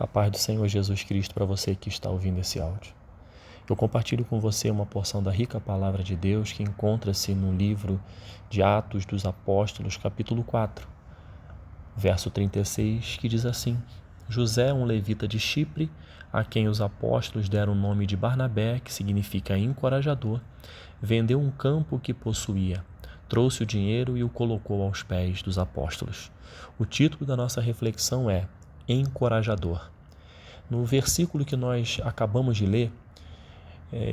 A paz do Senhor Jesus Cristo para você que está ouvindo esse áudio. Eu compartilho com você uma porção da rica palavra de Deus que encontra-se no livro de Atos dos Apóstolos, capítulo 4, verso 36, que diz assim: José, um levita de Chipre, a quem os apóstolos deram o nome de Barnabé, que significa encorajador, vendeu um campo que possuía, trouxe o dinheiro e o colocou aos pés dos apóstolos. O título da nossa reflexão é encorajador. No versículo que nós acabamos de ler,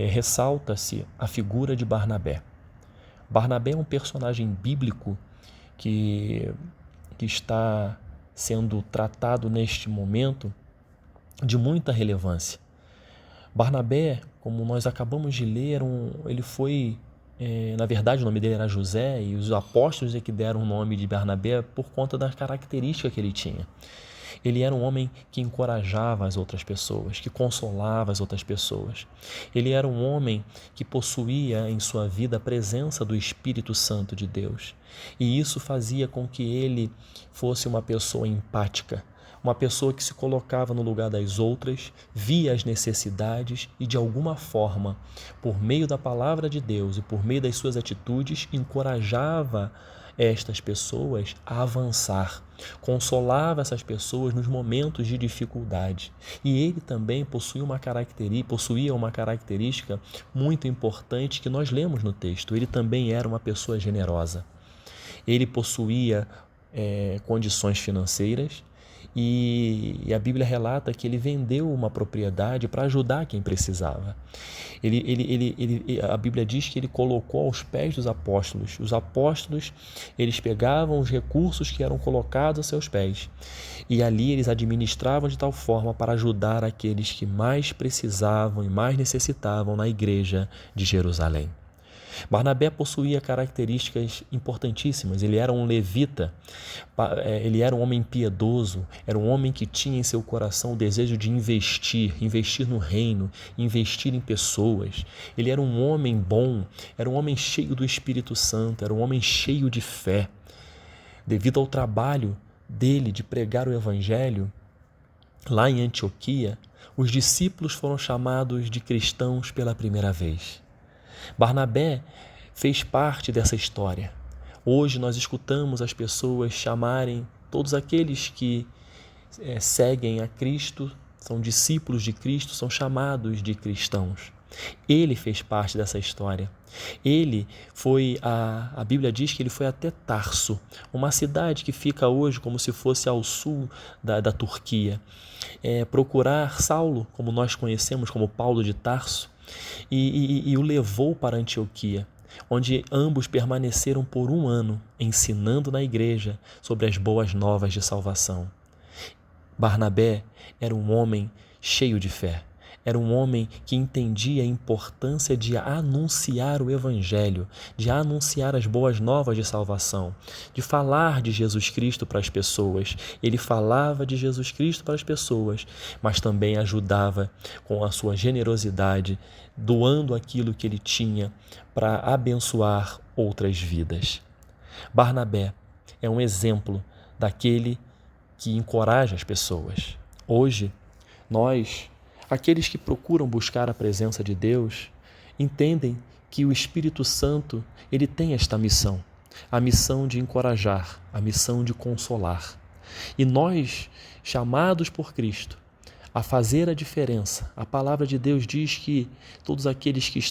ressalta-se a figura de Barnabé. Barnabé é um personagem bíblico que está sendo tratado neste momento de muita relevância. Barnabé, como nós acabamos de ler, ele foi, na verdade o nome dele era José, e os apóstolos é que deram o nome de Barnabé por conta da característica que ele tinha. Ele era um homem que encorajava as outras pessoas, que consolava as outras pessoas. Ele era um homem que possuía em sua vida a presença do Espírito Santo de Deus. E isso fazia com que ele fosse uma pessoa empática, uma pessoa que se colocava no lugar das outras, via as necessidades e, de alguma forma, por meio da palavra de Deus e por meio das suas atitudes, encorajava estas pessoas a avançar, consolava essas pessoas nos momentos de dificuldade. E ele também possuía uma característica muito importante que nós lemos no texto. Ele também era uma pessoa generosa. Ele possuía condições financeiras e a Bíblia relata que ele vendeu uma propriedade para ajudar quem precisava. A Bíblia diz que ele colocou aos pés dos apóstolos. Os apóstolos, eles pegavam os recursos que eram colocados aos seus pés e ali eles administravam de tal forma para ajudar aqueles que mais precisavam e mais necessitavam na igreja de Jerusalém. Barnabé possuía características importantíssimas. Ele era um levita, ele era um homem piedoso, era um homem que tinha em seu coração o desejo de investir no reino, investir em pessoas. Ele era um homem bom, era um homem cheio do Espírito Santo, era um homem cheio de fé. Devido ao trabalho dele de pregar o Evangelho, lá em Antioquia, os discípulos foram chamados de cristãos pela primeira vez. Barnabé fez parte dessa história. Hoje nós escutamos as pessoas chamarem todos aqueles que seguem a Cristo, são discípulos de Cristo, são chamados de cristãos. Ele fez parte dessa história. Ele foi, a Bíblia diz que ele foi até Tarso, uma cidade que fica hoje como se fosse ao sul da Turquia, procurar Saulo, como nós conhecemos como Paulo de Tarso, e o levou para Antioquia, onde ambos permaneceram por 1 ano, ensinando na igreja sobre as boas novas de salvação. Barnabé era um homem cheio de fé, era um homem que entendia a importância de anunciar o Evangelho, de anunciar as boas novas de salvação, de falar de Jesus Cristo para as pessoas. Ele falava de Jesus Cristo para as pessoas, mas também ajudava com a sua generosidade, doando aquilo que ele tinha para abençoar outras vidas. Barnabé é um exemplo daquele que encoraja as pessoas. Hoje, aqueles que procuram buscar a presença de Deus, entendem que o Espírito Santo, ele tem esta missão, a missão de encorajar, a missão de consolar. E nós, chamados por Cristo a fazer a diferença, a palavra de Deus diz que todos aqueles que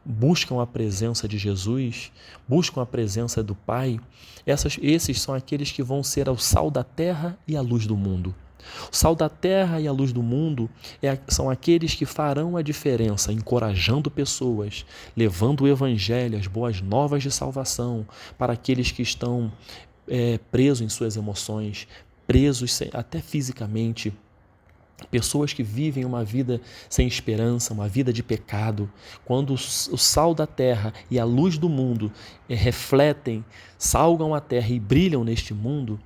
buscam a presença de Jesus, buscam a presença do Pai, esses são aqueles que vão ser o sal da terra e a luz do mundo. O sal da terra e a luz do mundo são aqueles que farão a diferença, encorajando pessoas, levando o Evangelho, as boas novas de salvação para aqueles que estão presos em suas emoções, presos até fisicamente, pessoas que vivem uma vida sem esperança, uma vida de pecado. Quando o sal da terra e a luz do mundo refletem, salgam a terra e brilham neste mundo,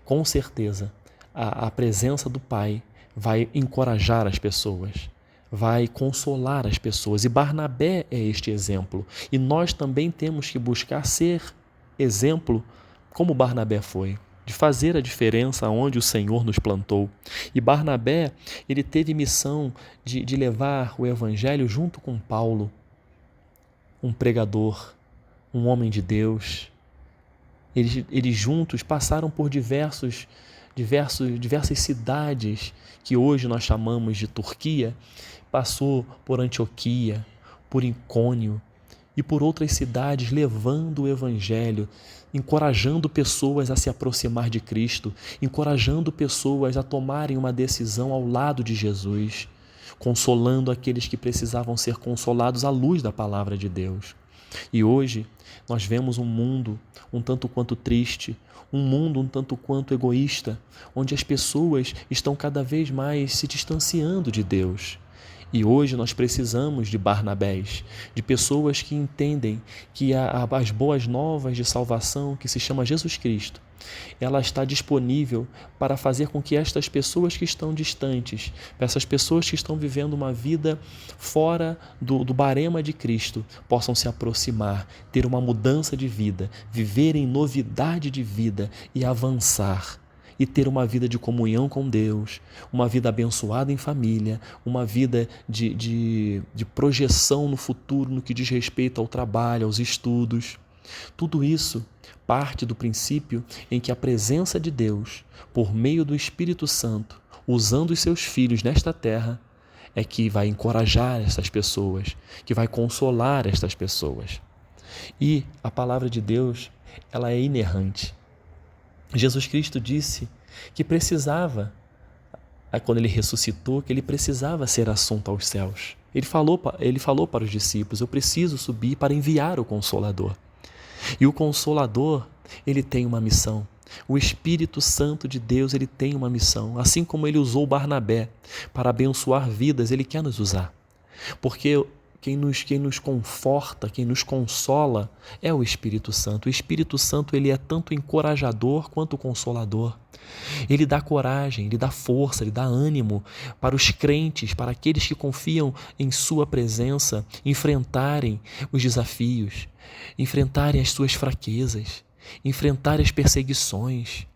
com certeza a presença do Pai vai encorajar as pessoas, vai consolar as pessoas. E Barnabé é este exemplo. E nós também temos que buscar ser exemplo como Barnabé foi. de fazer a diferença onde o Senhor nos plantou. E Barnabé, ele teve missão de levar o evangelho junto com Paulo, um pregador, um homem de Deus. Eles juntos passaram por diversas cidades que hoje nós chamamos de Turquia. Passou por Antioquia, por Icônio e por outras cidades, levando o evangelho, encorajando pessoas a se aproximar de Cristo, encorajando pessoas a tomarem uma decisão ao lado de Jesus, consolando aqueles que precisavam ser consolados à luz da palavra de Deus. E hoje nós vemos um mundo um tanto quanto triste, um mundo um tanto quanto egoísta, onde as pessoas estão cada vez mais se distanciando de Deus. E hoje nós precisamos de Barnabés, de pessoas que entendem que as boas novas de salvação, que se chama Jesus Cristo, ela está disponível para fazer com que estas pessoas que estão distantes, essas pessoas que estão vivendo uma vida fora do barema de Cristo, possam se aproximar, ter uma mudança de vida, viver em novidade de vida e avançar. E ter uma vida de comunhão com Deus, uma vida abençoada em família, uma vida de projeção no futuro no que diz respeito ao trabalho, aos estudos. Tudo isso parte do princípio em que a presença de Deus, por meio do Espírito Santo, usando os seus filhos nesta terra, é que vai encorajar essas pessoas, que vai consolar estas pessoas. E a palavra de Deus, ela é inerrante. Jesus Cristo disse que precisava, quando ele ressuscitou, que ele precisava ser assunto aos céus. Ele falou para os discípulos: eu preciso subir para enviar o Consolador. E o Consolador, ele tem uma missão. O Espírito Santo de Deus, ele tem uma missão. Assim como ele usou Barnabé para abençoar vidas, ele quer nos usar. Porque quem nos conforta, quem nos consola é o Espírito Santo. O Espírito Santo, ele é tanto encorajador quanto consolador. Ele dá coragem, ele dá força, ele dá ânimo para os crentes, para aqueles que confiam em sua presença, enfrentarem os desafios, enfrentarem as suas fraquezas, enfrentarem as perseguições.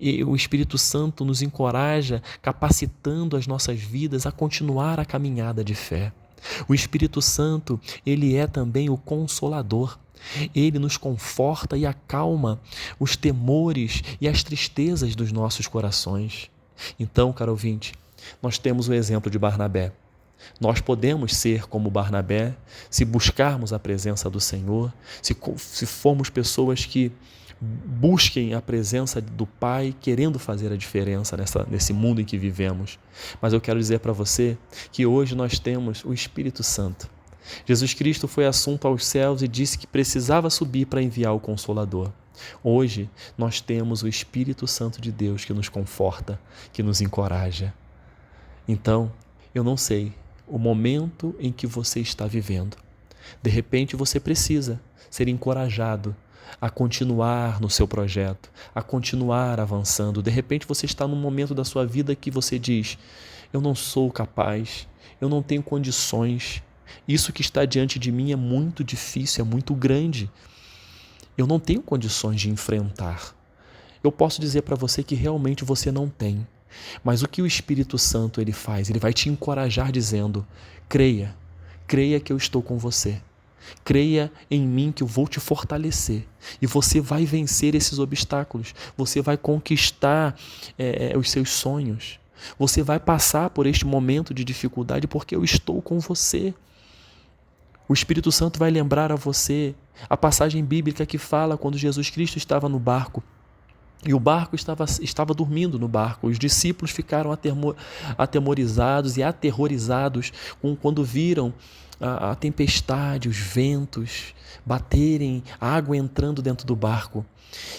E o Espírito Santo nos encoraja, capacitando as nossas vidas a continuar a caminhada de fé. O Espírito Santo, ele é também o Consolador. Ele nos conforta e acalma os temores e as tristezas dos nossos corações. Então, caro ouvinte, nós temos o exemplo de Barnabé. Nós podemos ser como Barnabé se buscarmos a presença do Senhor, se formos pessoas que busquem a presença do Pai, querendo fazer a diferença nesse mundo em que vivemos. Mas eu quero dizer para você que hoje nós temos o Espírito Santo. Jesus Cristo foi assunto aos céus e disse que precisava subir para enviar o Consolador. Hoje nós temos o Espírito Santo de Deus que nos conforta, que nos encoraja. Então, eu não sei o momento em que você está vivendo. De repente você precisa ser encorajado a continuar no seu projeto, a continuar avançando. De repente você está num momento da sua vida que você diz: eu não sou capaz, eu não tenho condições, isso que está diante de mim é muito difícil, é muito grande, eu não tenho condições de enfrentar. Eu posso dizer para você que realmente você não tem, mas o que o Espírito Santo ele faz? Ele vai te encorajar dizendo: creia que eu estou com você. Creia em mim que eu vou te fortalecer e você vai vencer esses obstáculos, você vai conquistar os seus sonhos, você vai passar por este momento de dificuldade porque eu estou com você. O Espírito Santo vai lembrar a você a passagem bíblica que fala quando Jesus Cristo estava no barco e o barco estava dormindo no barco. Os discípulos ficaram atemorizados e aterrorizados quando viram a tempestade, os ventos baterem, a água entrando dentro do barco.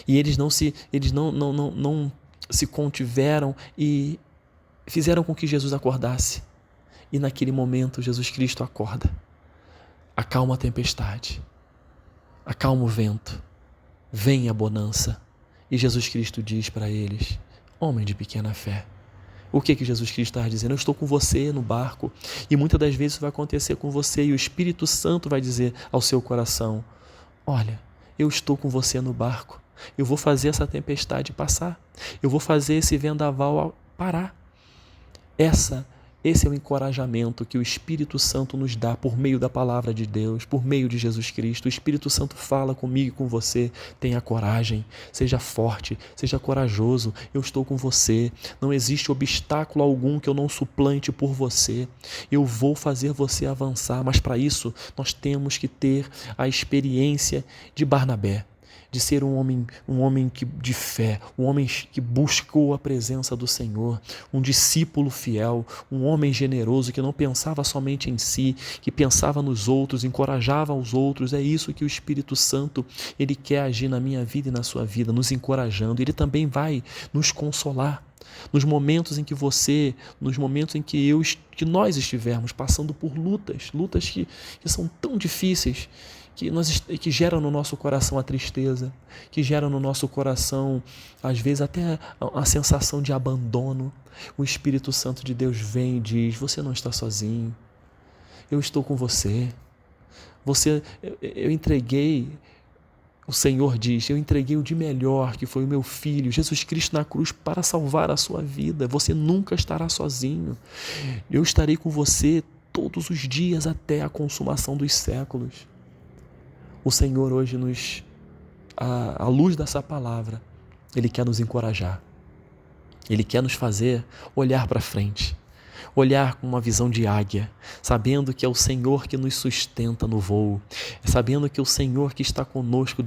E eles não se contiveram e fizeram com que Jesus acordasse. E naquele momento Jesus Cristo acorda, acalma a tempestade, acalma o vento, vem a bonança. E Jesus Cristo diz para eles: homem de pequena fé. O que Jesus Cristo está dizendo? Eu estou com você no barco. E muitas das vezes isso vai acontecer com você e o Espírito Santo vai dizer ao seu coração: olha, eu estou com você no barco. Eu vou fazer essa tempestade passar. Eu vou fazer esse vendaval parar. Esse é o encorajamento que o Espírito Santo nos dá por meio da palavra de Deus, por meio de Jesus Cristo. O Espírito Santo fala comigo e com você. Tenha coragem, seja forte, seja corajoso. Eu estou com você. Não existe obstáculo algum que eu não suplante por você. Eu vou fazer você avançar, mas para isso nós temos que ter a experiência de Barnabé, de ser um homem de fé, um homem que buscou a presença do Senhor, um discípulo fiel, um homem generoso que não pensava somente em si, que pensava nos outros, encorajava os outros. É isso que o Espírito Santo, ele quer agir na minha vida e na sua vida, nos encorajando. Ele também vai nos consolar. Nos momentos em que que nós estivermos passando por lutas que são tão difíceis, que geram no nosso coração a tristeza, que geram no nosso coração, às vezes, até a sensação de abandono. O Espírito Santo de Deus vem e diz: você não está sozinho, eu estou com você. Eu entreguei, o Senhor diz, eu entreguei o de melhor, que foi o meu Filho, Jesus Cristo na cruz, para salvar a sua vida. Você nunca estará sozinho. Eu estarei com você todos os dias até a consumação dos séculos. O Senhor hoje, à luz dessa palavra, Ele quer nos encorajar. Ele quer nos fazer olhar para frente, olhar com uma visão de águia, sabendo que é o Senhor que nos sustenta no voo, sabendo que é o Senhor que está conosco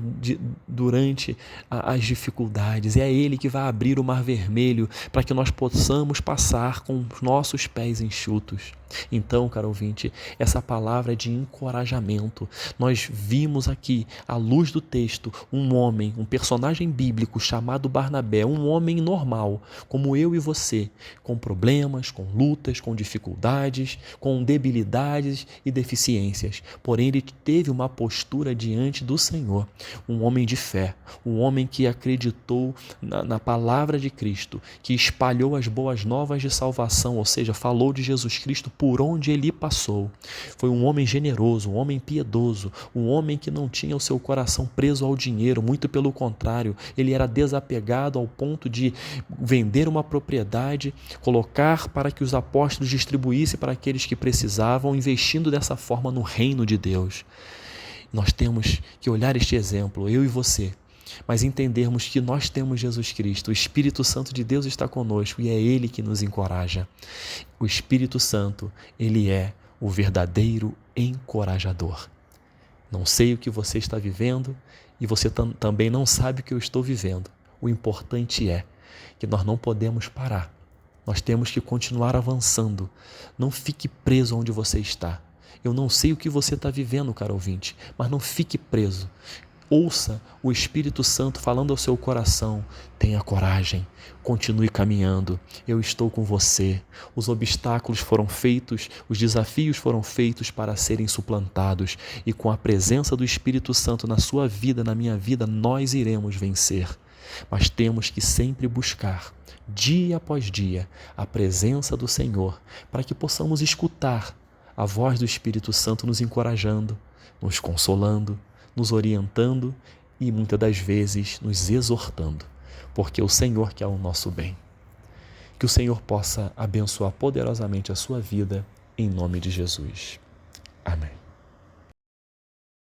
durante as dificuldades. É Ele que vai abrir o mar vermelho para que nós possamos passar com os nossos pés enxutos. Então, caro ouvinte, essa palavra é de encorajamento. Nós vimos aqui, à luz do texto, um personagem bíblico chamado Barnabé, um homem normal, como eu e você, com problemas, com lutas, com dificuldades, com debilidades e deficiências. Porém, ele teve uma postura diante do Senhor, um homem de fé, um homem que acreditou na palavra de Cristo, que espalhou as boas novas de salvação, ou seja, falou de Jesus Cristo por onde ele passou. Foi um homem generoso, um homem piedoso, um homem que não tinha o seu coração preso ao dinheiro, muito pelo contrário, ele era desapegado ao ponto de vender uma propriedade, colocar para que os apóstolos distribuíssem para aqueles que precisavam, investindo dessa forma no reino de Deus. Nós temos que olhar este exemplo, eu e você, mas entendermos que nós temos Jesus Cristo, o Espírito Santo de Deus está conosco e é Ele que nos encoraja. O Espírito Santo, Ele é o verdadeiro encorajador. Não sei o que você está vivendo e você também não sabe o que eu estou vivendo. O importante é que nós não podemos parar. Nós temos que continuar avançando. Não fique preso onde você está. Eu não sei o que você está vivendo, caro ouvinte, mas não fique preso. Ouça o Espírito Santo falando ao seu coração: tenha coragem, continue caminhando, eu estou com você. Os obstáculos foram feitos, os desafios foram feitos para serem suplantados e com a presença do Espírito Santo na sua vida, na minha vida, nós iremos vencer. Mas temos que sempre buscar, dia após dia, a presença do Senhor para que possamos escutar a voz do Espírito Santo nos encorajando, nos consolando, nos orientando e muitas das vezes nos exortando, porque o Senhor quer o nosso bem. Que o Senhor possa abençoar poderosamente a sua vida, em nome de Jesus. Amém.